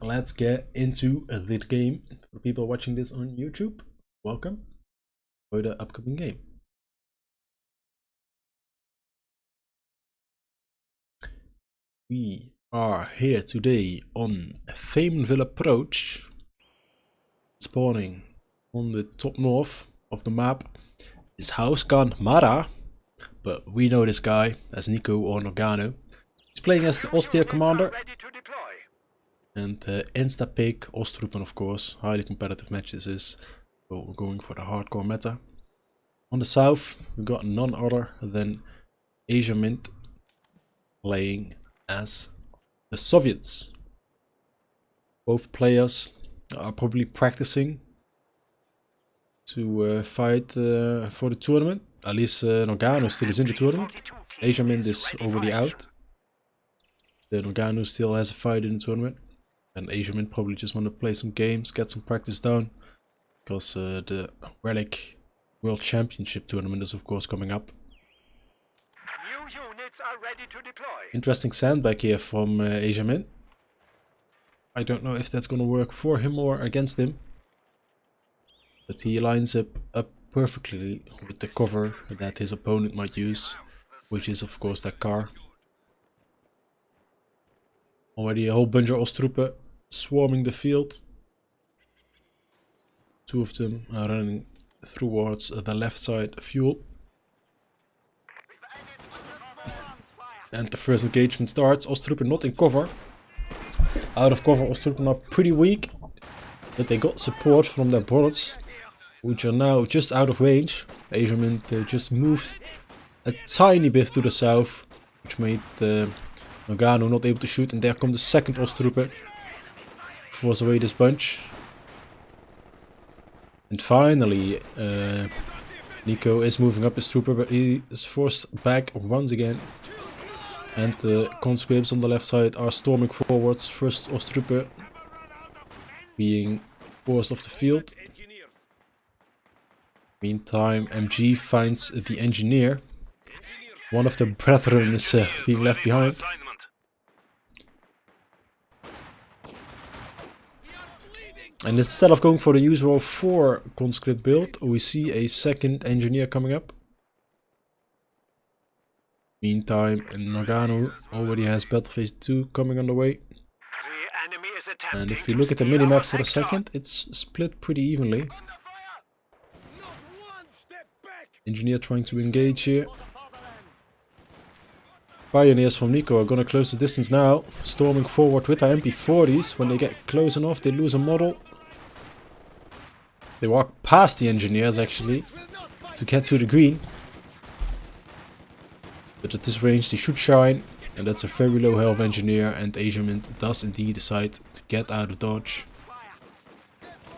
let's get into the game. For people watching this on YouTube, welcome for the upcoming game. We are here today on Faminville Approach, spawning on the top north of the map is Housegun Mara, but we know this guy as Nicko or Nogano. He's playing as the austere commander. And insta-pick, Truppen of course, highly competitive match this is. So we're going for the hardcore meta. On the south, we got none other than Asiamint playing as the Soviets. Both players are probably practicing to fight for the tournament. At least Nogano still is in the tournament. Asiamint is already out. The Nogano still has a fight in the tournament. And Asiamint probably just want to play some games, get some practice done. Because the Relic World Championship tournament is of course coming up. New units are ready to deploy. Interesting sandbag here from Asiamint. I don't know if that's gonna work for him or against him. But he lines up perfectly with the cover that his opponent might use. Which is of course that car. Already a whole bunch of Ostruppen swarming the field. Two of them are running towards the left side fuel. And the first engagement starts. Ostruppen not in cover. Out of cover, Ostruppen are pretty weak. But they got support from their bullets, which are now just out of range. Asiamint just moved a tiny bit to the south, which made Nogano not able to shoot, and there comes the second Ostruppen. Force away this bunch. And finally, Nicko is moving up his trooper, but he is forced back once again. And the conscripts on the left side are storming forwards. First Ostruppen being forced off the field. Meantime, MG finds the engineer. One of the brethren is being left behind. And instead of going for the usual 4 conscript build, we see a second engineer coming up. Meantime, Nogano already has Battle Phase 2 coming on the way. And if you look at the minimap for the second, it's split pretty evenly. Engineer trying to engage here. Pioneers from Nicko are gonna close the distance now, storming forward with their MP40s. When they get close enough, they lose a model. They walk past the engineers actually to get to the green. But at this range they should shine, and that's a very low health engineer, and Asiamint does indeed decide to get out of dodge.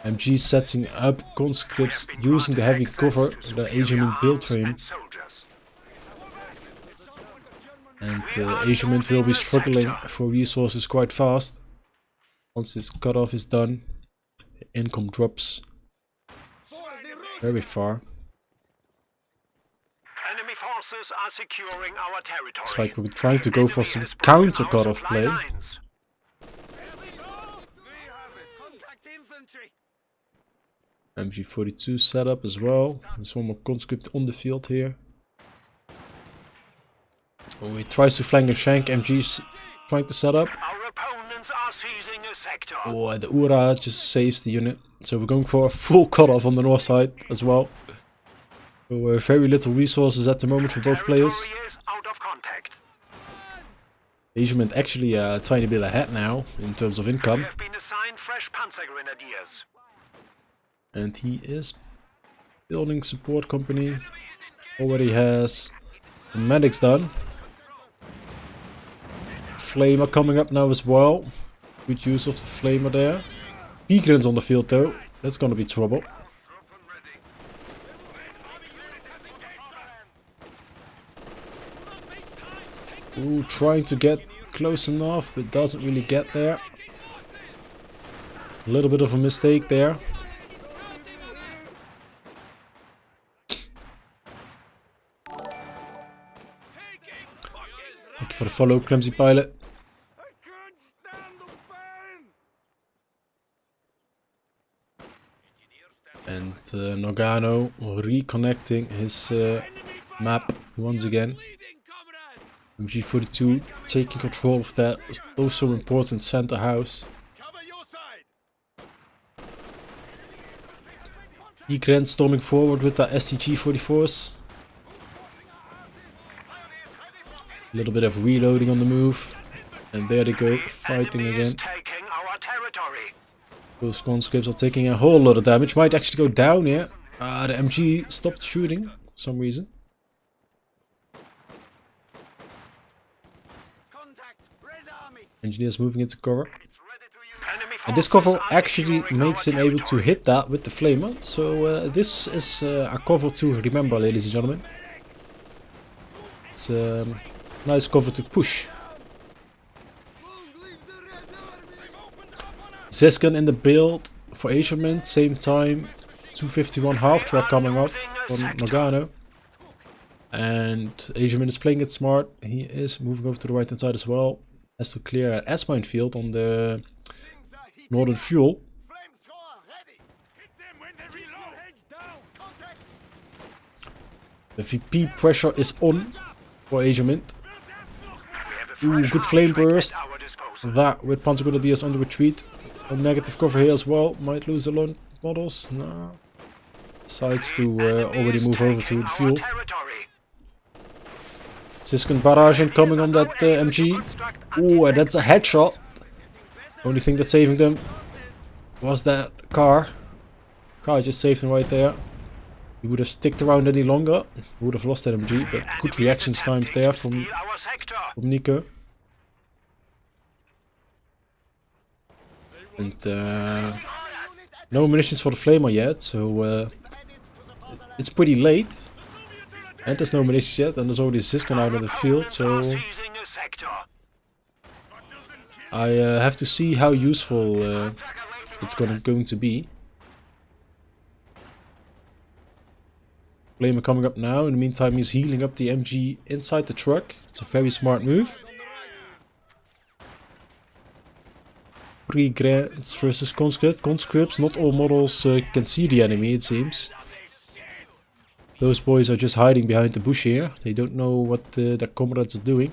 MG setting up conscripts using the heavy cover that Asiamint built for him. And Asiamint will be struggling for resources quite fast. Once this cutoff is done, income drops very far. Enemy forces are securing our territory. It's like we're trying to go for some counter cutoff play. MG42 setup as well. There's one more conscript on the field here. Oh, he tries to flank and shank. MG's trying to set up. Our opponents are seizing a sector. Oh, and the Ura just saves the unit. So we're going for a full cutoff on the north side as well. So very little resources at the moment for both players. Asiamint actually a tiny bit ahead now in terms of income. And he is building support company. Already has the medics done. Flamer coming up now as well. Good use of the flamer there. Beacon's on the field though. That's gonna be trouble. Ooh, trying to get close enough, but doesn't really get there. A little bit of a mistake there. Thank you for the follow, Clumsy Pilot. And Nagano reconnecting his map once again. MG42 taking control of that also important center house. Grand storming forward with the STG-44s. A little bit of reloading on the move. And there they go, fighting again. Those conscripts are taking a whole lot of damage. Might actually go down here. The MG stopped shooting for some reason. Engineers moving into cover. And this cover actually makes him able to hit that with the flamer. So this is a cover to remember, ladies and gentlemen. It's a nice cover to push. Ziskin in the build for Asiamint, same time. 251 half track coming up from Nagano. And Asiamint is playing it smart. He is moving over to the right hand side as well. Has to clear an S-mine field on the northern fuel. The VP pressure is on for Asiamint. Ooh, good flame burst. That with Panzergrenadiers on the retreat. A negative cover here as well. Might lose a lot of models. No. Decides to already move over to the fuel. Ziskin barraging coming on that MG. Ooh, and that's a headshot. Only thing that's saving them was that car. Car just saved him right there. He would have sticked around any longer. Would have lost that MG, but good reaction times there from Nicko. And no munitions for the flamer yet, so it's pretty late. And there's no munitions yet, and there's already a Ziskin out of the field, so I have to see how useful it's going to be. Flamer coming up now. In the meantime, he's healing up the MG inside the truck. It's a very smart move. 3 grants versus conscripts. Not all models can see the enemy, it seems. Those boys are just hiding behind the bush here. They don't know what their comrades are doing.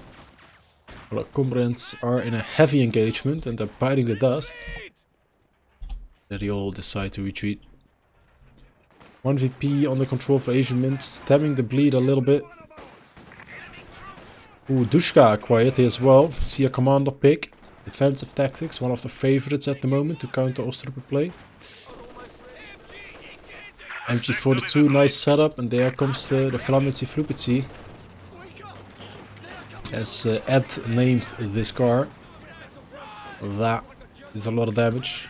Well, our comrades are in a heavy engagement and they're biting the dust. Then they all decide to retreat. 1 VP under control for Asiamint, stemming the bleed a little bit. Ooh, Dushka acquired here as well. See a commander pick. Defensive tactics, one of the favorites at the moment to counter Truppen play. MG42, nice setup, and there comes the Flammency Flupici. As Ed named this car. That is a lot of damage.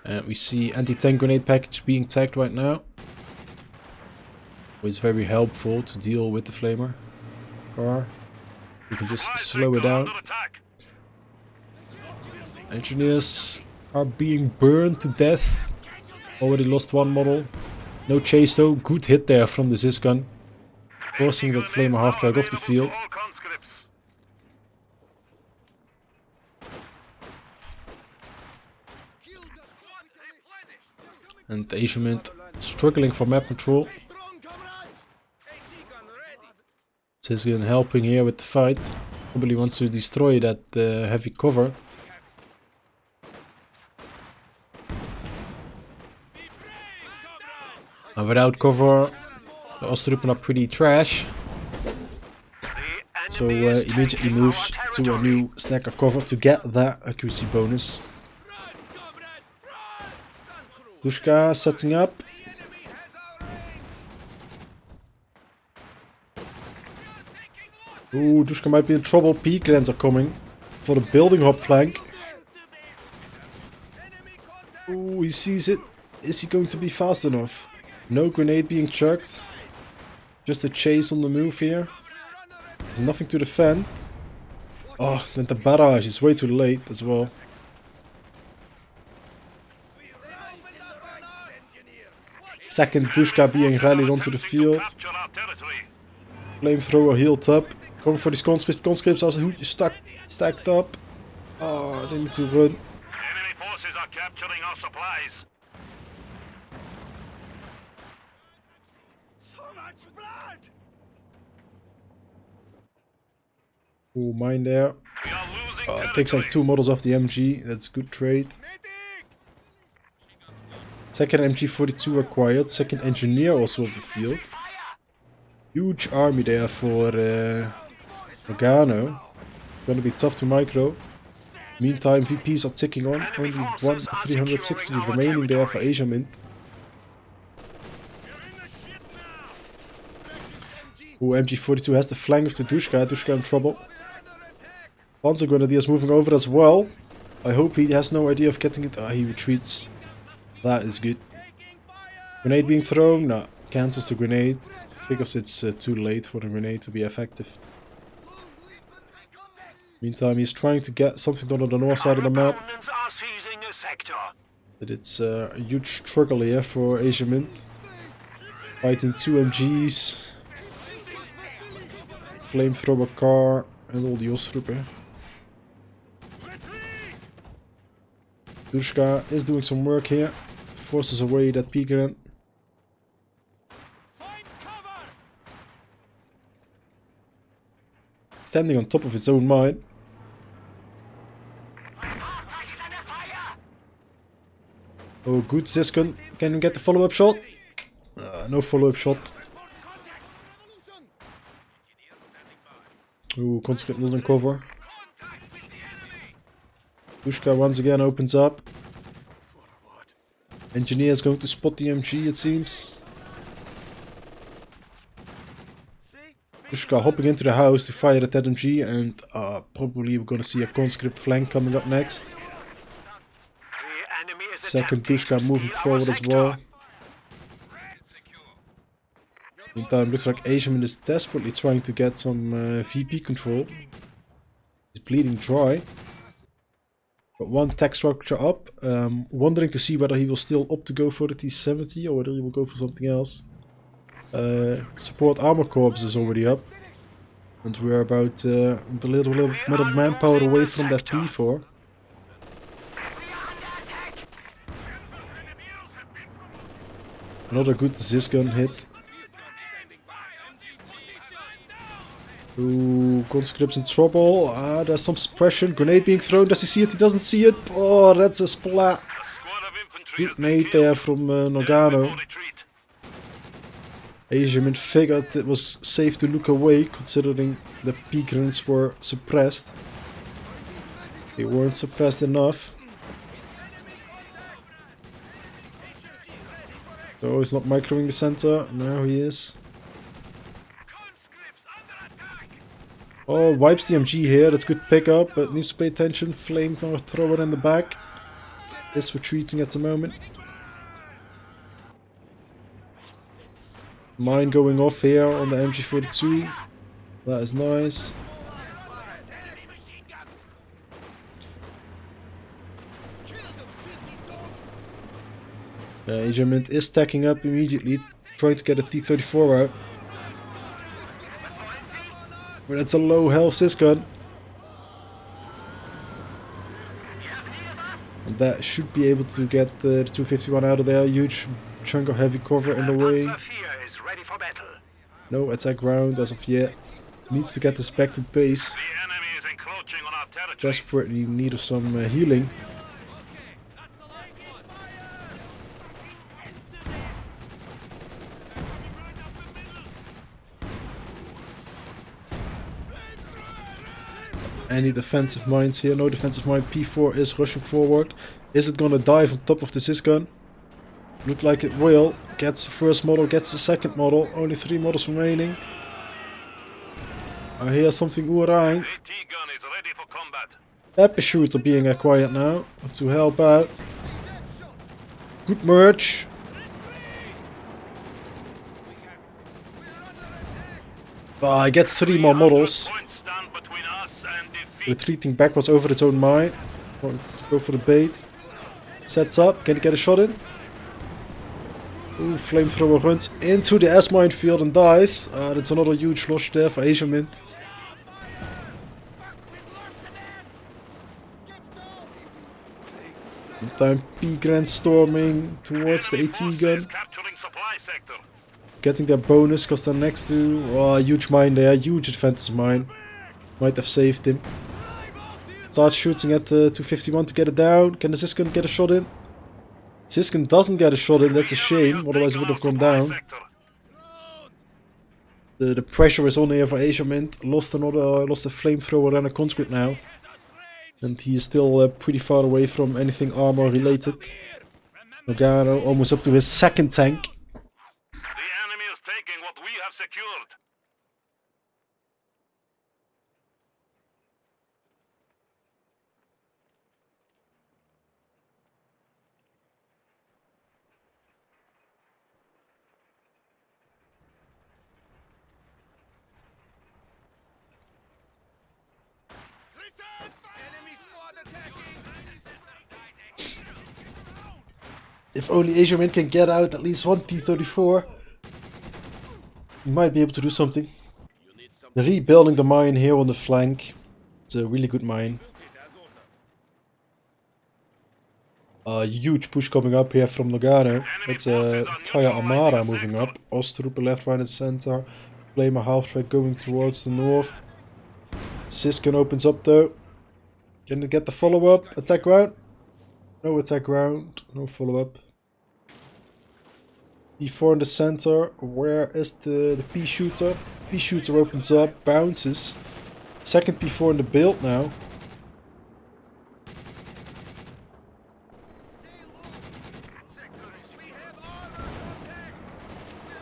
And we see anti-tank grenade package being tagged right now. It's very helpful to deal with the flamer car. You can just slow it down. Engineers are being burned to death. Already lost 1 model. No chase though. Good hit there from the Ziskin. Forcing that flamer half-track off the field. And Asiamint struggling for map control. Ziskin helping here with the fight. Probably wants to destroy that heavy cover. And without cover, the Truppen are pretty trash. So immediately moves to a new stack of cover to get that accuracy bonus. Dushka setting up. Ooh, Dushka might be in trouble. P-Grants are coming for the building hop flank. Ooh, he sees it. Is he going to be fast enough? No grenade being chucked. Just a chase on the move here. There's nothing to defend. Oh, then the barrage is way too late as well. Second Dushka being rallied onto the field. Flamethrower healed up. Going for these conscripts are stacked up. Oh, they need to run. are capturing our supplies. So much blood. Oh, mine there. We are losing Takes like 2 models off the MG. That's a good trade. Second MG42 acquired. Second engineer also of the field. Huge army there for Nagano. Gonna be tough to micro. Meantime, VPs are ticking on. Only 360 remaining there for Asiamint. Ooh, MG42 has the flank of the Dushka. Dushka in trouble. Panzer Grenadier is moving over as well. I hope he has no idea of getting it. He retreats. That is good. Grenade being thrown? No. Cancels the grenade. Figures it's too late for the grenade to be effective. Meantime, he's trying to get something done on the north side of the map. But it's a huge struggle here for Asiamint. Fighting 2 MGs. Flamethrower car and all the Truppen. Dushka is doing some work here. Forces away that Pigran. Standing on top of its own mine. Oh, good Ziskin. Can we get the follow-up shot? No follow-up shot. Ooh, conscript not in cover. Dushka once again opens up. Engineer is going to spot the MG, it seems. Dushka hopping into the house to fire at that MG, and probably we're gonna see a conscript flank coming up next. Second Dushka moving forward as well. Meantime, looks like Asiamint is desperately trying to get some VP control. He's bleeding dry. Got one tech structure up. Wondering to see whether he will still opt to go for the T-70 or whether he will go for something else. Support Armor Corps is already up. And we're about a little bit of manpower away from that P4. Another good Zisgun hit. Ooh, conscripts in trouble. There's some suppression. Grenade being thrown. Does he see it? He doesn't see it. Oh, that's a splat. Good nade there from Nagano. Asiamint figured it was safe to look away, considering the Pigrans were suppressed. They weren't suppressed enough. So he's not microing the center. Now he is. Oh, wipes the MG here. That's good pickup, but needs to pay attention. Flamethrower in the back. Is retreating at the moment. Mine going off here on the MG42. That is nice. Asiamint is stacking up immediately, trying to get a T-34 out. But it's a low health Zisgun. And that should be able to get the 251 out of there. Huge chunk of heavy cover in the way. No attack round as of yet. Needs to get this back to base. Desperately in need of some healing. Any defensive mines here? No defensive mine. P4 is rushing forward. Is it gonna dive on top of the Zisgun? Look like it will. Gets the first model, gets the second model. Only 3 models remaining. I hear something oorang. Epi shooter being acquired now to help out. Good merge. He gets 3 more models. Retreating backwards over its own mine. Going to go for the bait. Sets up. Can he get a shot in? Ooh, flamethrower runs into the S-mine field and dies. That's another huge loss there for Asiamint. Meantime, P-Grand storming towards the AT gun. Getting their bonus because they're next to... Oh, huge mine there. Huge advantage mine. Might have saved him. Start shooting at the 251 to get it down. Can the Siskin get a shot in? Siskin doesn't get a shot in. That's a shame. Otherwise it would have gone down. The pressure is on here for Asiamint. Lost a flamethrower and a conscript now. And he is still pretty far away from anything armor related. Nogano almost up to his second tank. The enemy is taking what we have secured. If only Asiamint can get out at least one T-34, he might be able to do something. Rebuilding the mine here on the flank. It's a really good mine. A huge push coming up here from Nogano. It's a entire armada moving up. Truppen left, right and center. Flamer half-track going towards the north. Siskin opens up though. Can they get the follow-up? Attack ground? No attack ground. No follow-up. P4 in the center. Where is the P-shooter? P-shooter opens up, bounces. Second P4 in the build now.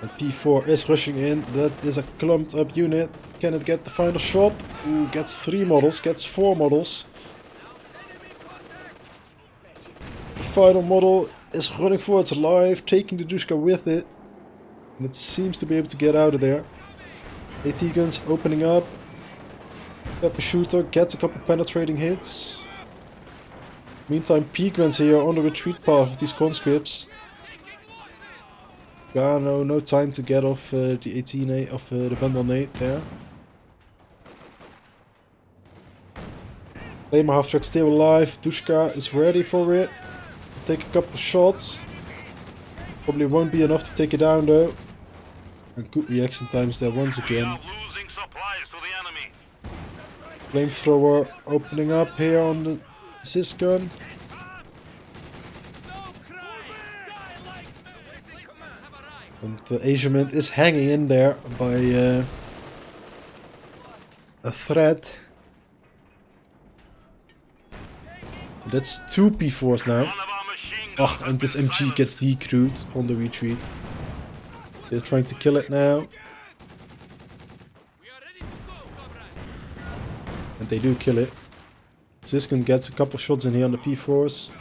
And P4 is rushing in. That is a clumped up unit. Can it get the final shot? Ooh, gets 3 models, gets 4 models. The final model is running for its life, taking the Duska with it. And it seems to be able to get out of there. AT guns opening up. Pepper shooter gets a couple penetrating hits. Meantime, P-Guns here on the retreat path of these conscripts. Gano, no time to get off the 18 of the bundle nade there. Flamer half-track still alive. Duska is ready for it. Take a couple of shots. Probably won't be enough to take it down though. And good reaction times there once again. Flamethrower opening up here on the Sis gun. And the Asiamint is hanging in there by a thread. That's 2 P4s now. Oh, and this MG gets decrewed on the retreat. They're trying to kill it now. And they do kill it. Siskin gets a couple shots in here on the P4s.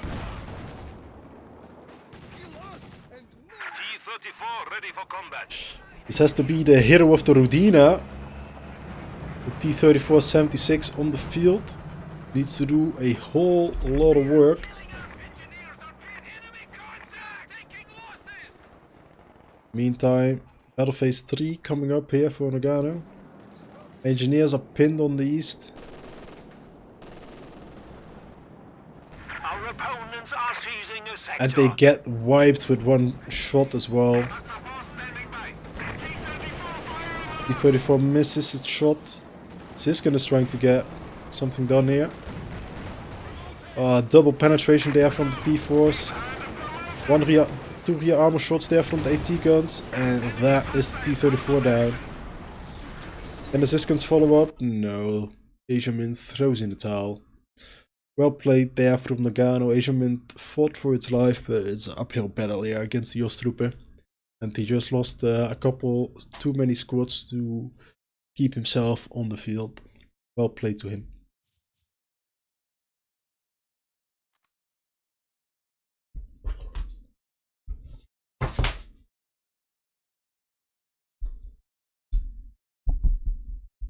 This has to be the hero of the Rodina. The T-34-76 on the field. Needs to do a whole lot of work. Meantime, battle phase 3 coming up here for Nagano. Engineers are pinned on the east. Our opponents are seizing a sector. And they get wiped with one shot as well. T-34 misses its shot. Siskin is trying to get something done here. Double penetration there from the P4s. Two rear armor shots there from the AT guns. And that is the T-34 down. And the Siskins follow up? No. Asiamint throws in the towel. Well played there from Nagano. Asiamint fought for its life, but it's an uphill battle here against the Truppen. And he just lost a couple too many squads to keep himself on the field. Well played to him.